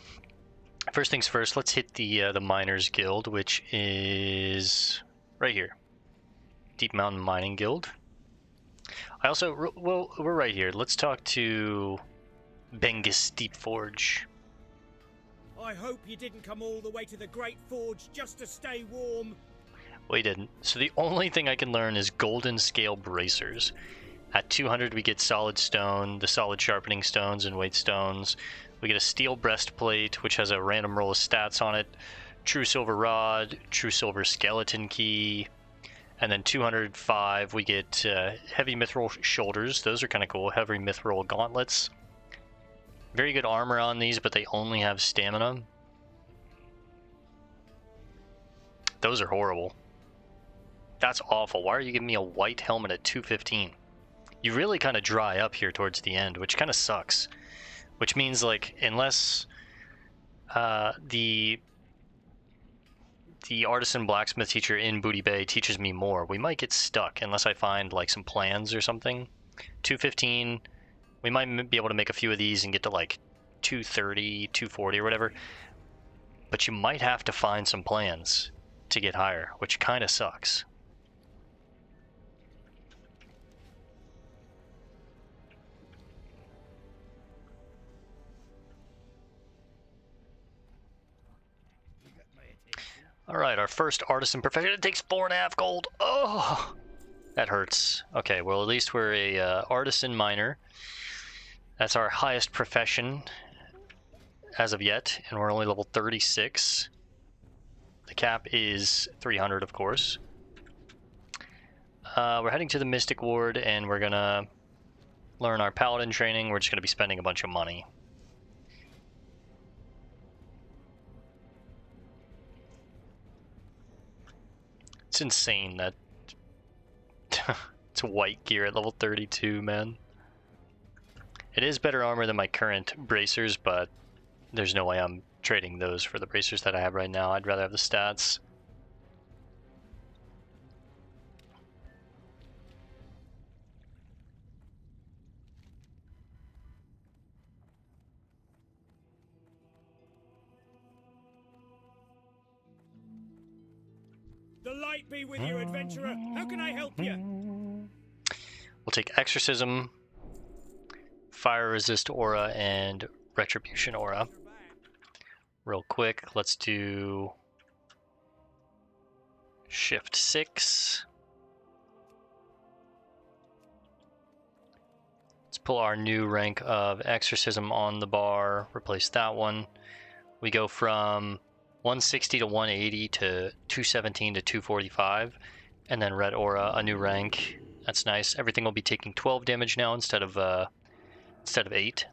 First things first, let's hit the Miners Guild, which is right here. Deep Mountain Mining Guild. I also, well, we're right here. Let's talk to Bengus Deepforge. I hope you didn't come all the way to the Great Forge just to stay warm. We didn't. So the only thing I can learn is Golden Scale Bracers. At 200 we get Solid Stone, the Solid Sharpening Stones and Weight Stones. We get a Steel Breastplate, which has a random roll of stats on it. True Silver Rod, True Silver Skeleton Key. And then 205 we get Heavy Mithril Shoulders. Those are kind of cool. Heavy Mithril Gauntlets. Very good armor on these, but they only have stamina. Those are horrible. That's awful. Why are you giving me a white helmet at 215? You really kind of dry up here towards the end, which kind of sucks. Which means, like, unless the artisan blacksmith teacher in Booty Bay teaches me more, we might get stuck unless I find, like, some plans or something. 215, we might be able to make a few of these and get to, like, 230, 240 or whatever. But you might have to find some plans to get higher, which kind of sucks. Alright, our first artisan profession. It takes 4.5 gold. Oh, that hurts. Okay, well, at least we're a artisan miner. That's our highest profession as of yet, and we're only level 36. The cap is 300, of course. We're heading to the Mystic Ward, and we're gonna learn our Paladin training. We're just gonna be spending a bunch of money. It's insane that it's white gear at level 32, man. It is better armor than my current bracers, but there's no way I'm trading those for the bracers that I have right now. I'd rather have the stats. The light be with you, adventurer. How can I help you? We'll take Exorcism, Fire Resist Aura, and Retribution Aura. Real quick, let's do Shift 6. Let's pull our new rank of Exorcism on the bar, replace that one. We go from 160 to 180 to 217 to 245, and then Red Aura, a new rank. That's nice. Everything will be taking 12 damage now instead of 8.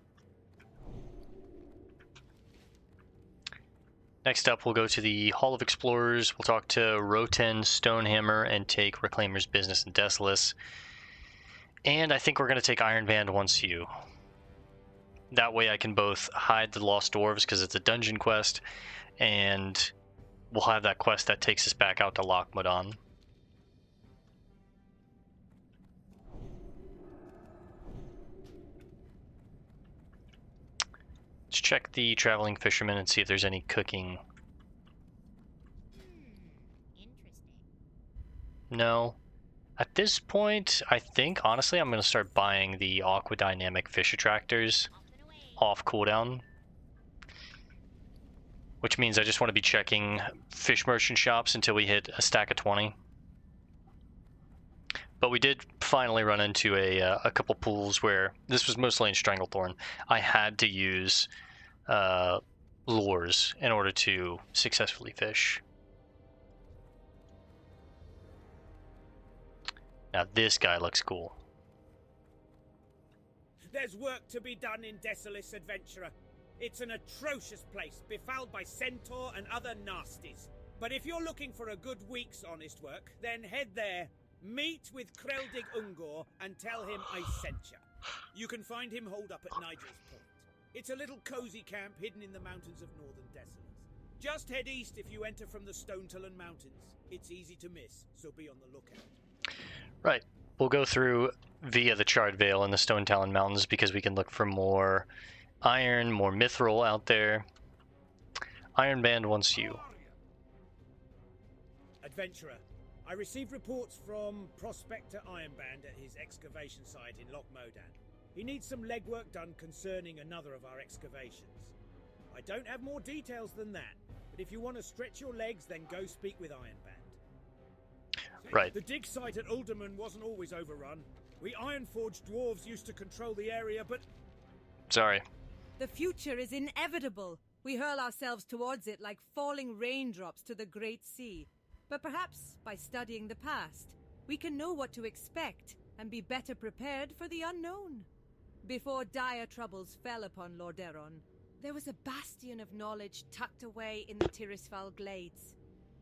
Next up, we'll go to the Hall of Explorers. We'll talk to Roten, Stonehammer, and take Reclaimer's Business and Desolace. And I think we're going to take Iron Band once you. That way I can both hide the Lost Dwarves because it's a dungeon quest, and we'll have that quest that takes us back out to Lochmadon. Let's check the Traveling Fisherman and see if there's any cooking. Interesting. No. At this point, I think, honestly, I'm going to start buying the Aquadynamic Fish Attractors Off and away. off cooldown. Which means I just want to be checking fish merchant shops until we hit a stack of 20. But we did finally run into a couple pools where, this was mostly in Stranglethorn, I had to use lures in order to successfully fish. Now this guy looks cool. There's work to be done in Desolace, adventurer. It's an atrocious place, befouled by centaur and other nasties. But if you're looking for a good week's honest work, then head there, meet with Kreldig Ungor, and tell him I sent you. You can find him holed up at Nigel's Point. It's a little cozy camp hidden in the mountains of northern Desolace. Just head east if you enter from the Stonetalon Mountains. It's easy to miss, so be on the lookout. Right. We'll go through via the Charred Vale and the Stone Talon Mountains because we can look for more iron, more mithril out there. Iron Band wants you. Adventurer, I received reports from Prospector Ironband at his excavation site in Lochmodan. He needs some legwork done concerning another of our excavations. I don't have more details than that, but if you want to stretch your legs, then go speak with Ironband. Right. The dig site at Ulderman wasn't always overrun. We Ironforged dwarves used to control the area, but... Sorry. The future is inevitable. We hurl ourselves towards it like falling raindrops to the great sea. But perhaps by studying the past, we can know what to expect and be better prepared for the unknown. Before dire troubles fell upon Lordaeron, there was a bastion of knowledge tucked away in the Tirisfal Glades.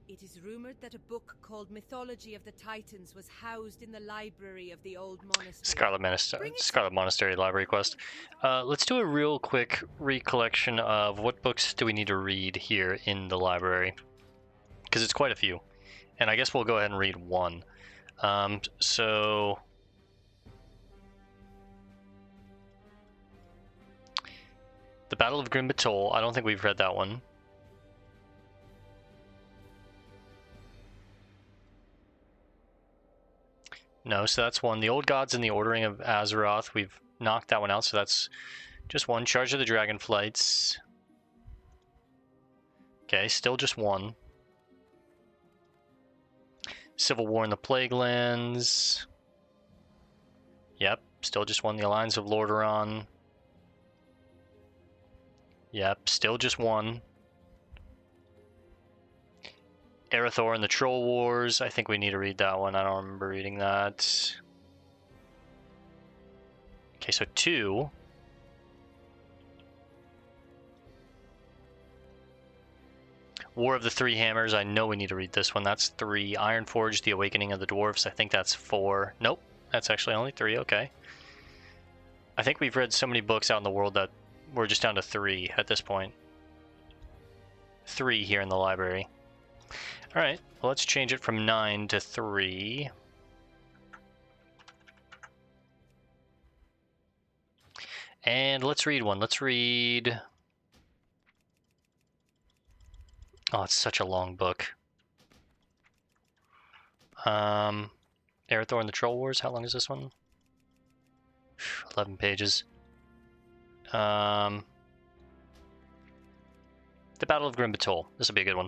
It is rumored that a book called Mythology of the Titans was housed in the library of the old monastery. Scarlet Monastery library quest. Let's do a real quick recollection of what books do we need to read here in the library. Because it's quite a few. And I guess we'll go ahead and read one. So... The Battle of Grim Batol. I don't think we've read that one. No, so that's one. The Old Gods and the Ordering of Azeroth. We've knocked that one out, so that's just one. Charge of the Dragonflights. Okay, still just one. Civil War in the Plaguelands. Yep, still just one. The Alliance of Lordaeron. Yep, still just one. Erethdor and the Troll Wars. I think we need to read that one. I don't remember reading that. Okay, so 2. War of the Three Hammers. I know we need to read this one. That's 3. Ironforge, The Awakening of the Dwarfs. I think that's 4. Nope, that's actually only 3. Okay. I think we've read so many books out in the world that we're just down to 3 at this point. 3 here in the library. Alright, well, let's change it from 9 to 3. And let's read one. Let's read... Oh, it's such a long book. Arathor and the Troll Wars. How long is this one? 11 pages. The Battle of Grim Batol. This will be a good one.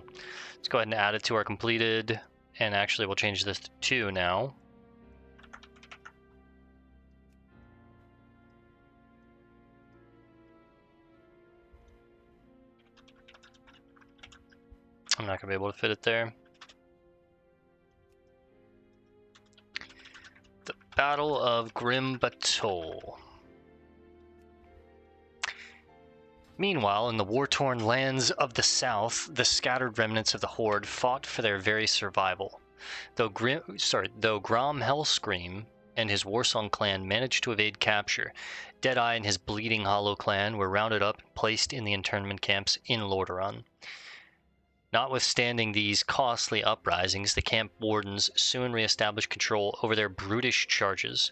Let's go ahead and add it to our completed, and actually we'll change this to 2 now. I'm not going to be able to fit it there. The Battle of Grim Batol. Meanwhile, in the war-torn lands of the south, the scattered remnants of the Horde fought for their very survival. Though Grom Hellscream and his Warsong clan managed to evade capture, Deadeye and his Bleeding Hollow clan were rounded up and placed in the internment camps in Lordaeron. Notwithstanding these costly uprisings, the camp wardens soon re-established control over their brutish charges.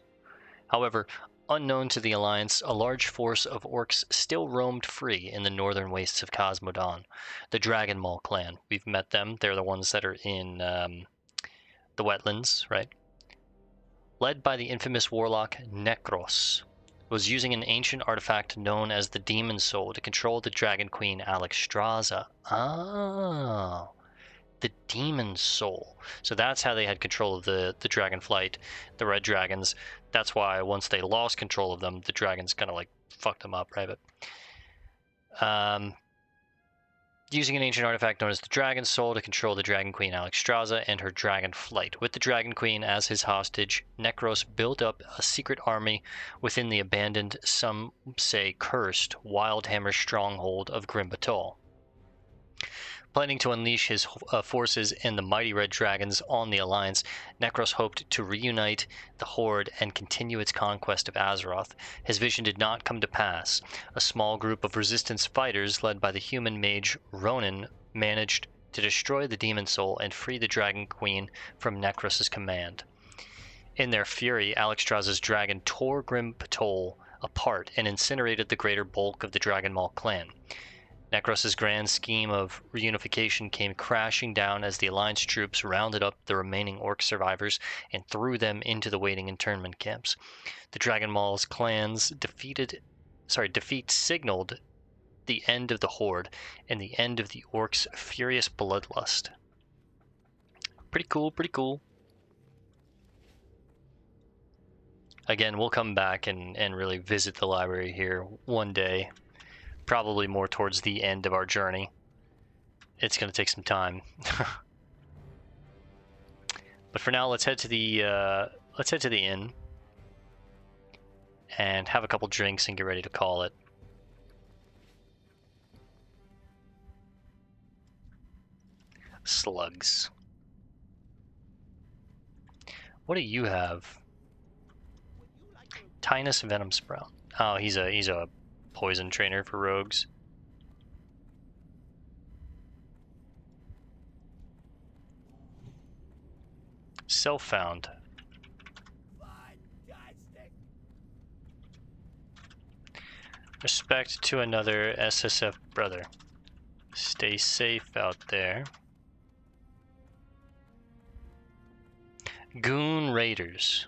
However, unknown to the Alliance, a large force of orcs still roamed free in the northern wastes of Cosmodon. The Dragon Maul clan. We've met them. They're the ones that are in the wetlands, right? Led by the infamous warlock Necros, was using an ancient artifact known as the Demon Soul to control the Dragon Queen Alexstrasza. Oh, the Demon Soul. So that's how they had control of the Dragonflight, the Red Dragons. That's why once they lost control of them, the dragons kind of like fucked them up, right? But, using an ancient artifact known as the Dragon Soul to control the Dragon Queen Alexstrasza and her Dragon Flight. With the Dragon Queen as his hostage, Necros built up a secret army within the abandoned, some say cursed, Wildhammer stronghold of Grim Batol. Planning to unleash his forces and the mighty red dragons on the Alliance, Necros hoped to reunite the Horde and continue its conquest of Azeroth. His vision did not come to pass. A small group of resistance fighters led by the human mage Ronan managed to destroy the Demon Soul and free the Dragon Queen from Necros' command. In their fury, Alexstrasza's dragon tore Grim Batol apart and incinerated the greater bulk of the Dragon Maul clan. Necros' grand scheme of reunification came crashing down as the Alliance troops rounded up the remaining orc survivors and threw them into the waiting internment camps. The Dragon Maul's clan's defeat signaled the end of the Horde and the end of the orcs' furious bloodlust. Pretty cool, pretty cool. Again, we'll come back and really visit the library here one day. Probably more towards the end of our journey. It's going to take some time. But for now, let's head to the inn and have a couple drinks and get ready to call it. Slugs. What do you have? Tinus Venom Sprout. Oh, he's a poison trainer for rogues. Self-found. Respect to another SSF brother. Stay safe out there. Goon Raiders.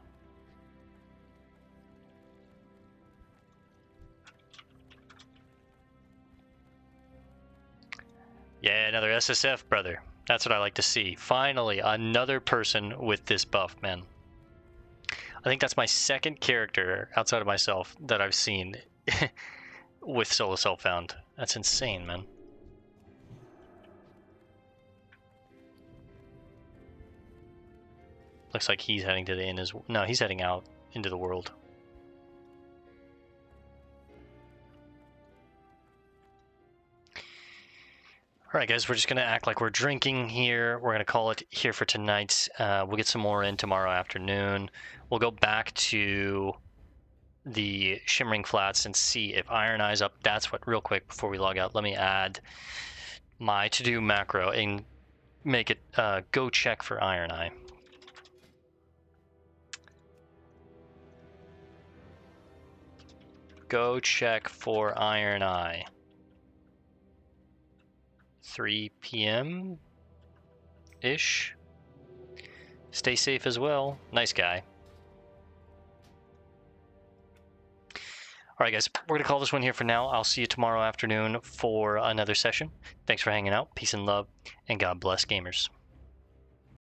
Yeah, another SSF brother. That's what I like to see. Finally, another person with this buff, man. I think that's my second character outside of myself that I've seen with solo self-found. That's insane, man. Looks like he's heading to the inn as well. No, he's heading out into the world. Alright guys, we're just going to act like we're drinking here. We're going to call it here for tonight. We'll get some more in tomorrow afternoon. We'll go back to the Shimmering Flats and see if Iron Eye's up. That's what, real quick, before we log out, let me add my to-do macro and make it go check for Iron Eye. Go check for Iron Eye. 3 p.m. ish. Stay safe as well. Nice guy. All right, guys, we're going to call this one here for now. I'll see you tomorrow afternoon for another session. Thanks for hanging out. Peace and love, and God bless gamers.